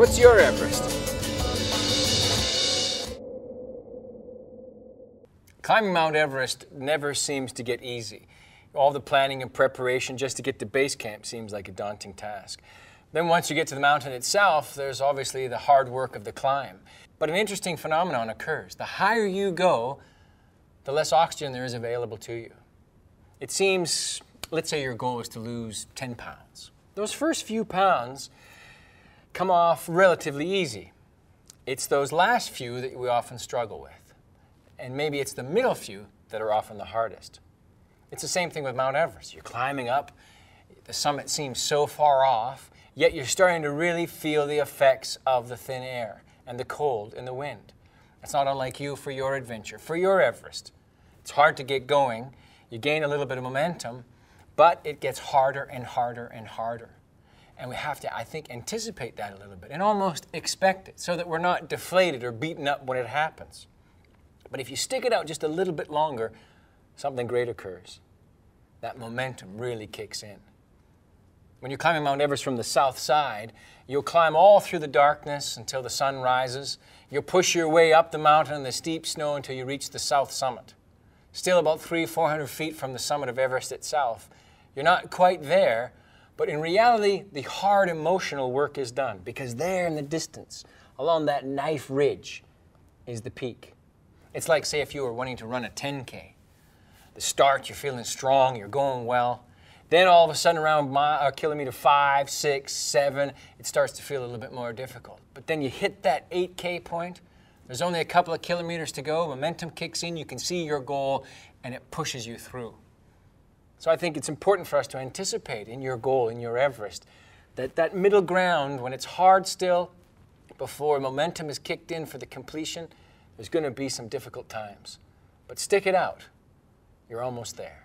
What's your Everest? Climbing Mount Everest never seems to get easy. All the planning and preparation just to get to base camp seems like a daunting task. Then once you get to the mountain itself, there's obviously the hard work of the climb. But an interesting phenomenon occurs. The higher you go, the less oxygen there is available to you. It seems, let's say your goal is to lose 10 pounds. Those first few pounds come off relatively easy. It's those last few that we often struggle with. And maybe it's the middle few that are often the hardest. It's the same thing with Mount Everest. You're climbing up, the summit seems so far off, yet you're starting to really feel the effects of the thin air and the cold and the wind. It's not unlike you for your adventure, for your Everest. It's hard to get going. You gain a little bit of momentum, but it gets harder and harder and harder. And we have to, I think, anticipate that a little bit and almost expect it so that we're not deflated or beaten up when it happens. But if you stick it out just a little bit longer, something great occurs. That momentum really kicks in. When you're climbing Mount Everest from the south side, you'll climb all through the darkness until the sun rises. You'll push your way up the mountain in the steep snow until you reach the south summit. Still about 300-400 feet from the summit of Everest itself. You're not quite there, but in reality, the hard emotional work is done because there in the distance, along that knife ridge, is the peak. It's like, say, if you were wanting to run a 10K. The start, you're feeling strong, you're going well. Then all of a sudden around kilometer 5, 6, 7, it starts to feel a little bit more difficult. But then you hit that 8K point, there's only a couple of kilometers to go, momentum kicks in, you can see your goal, and it pushes you through. So I think it's important for us to anticipate in your goal, in your Everest, that middle ground, when it's hard still, before momentum is kicked in for the completion, there's going to be some difficult times. But stick it out. You're almost there.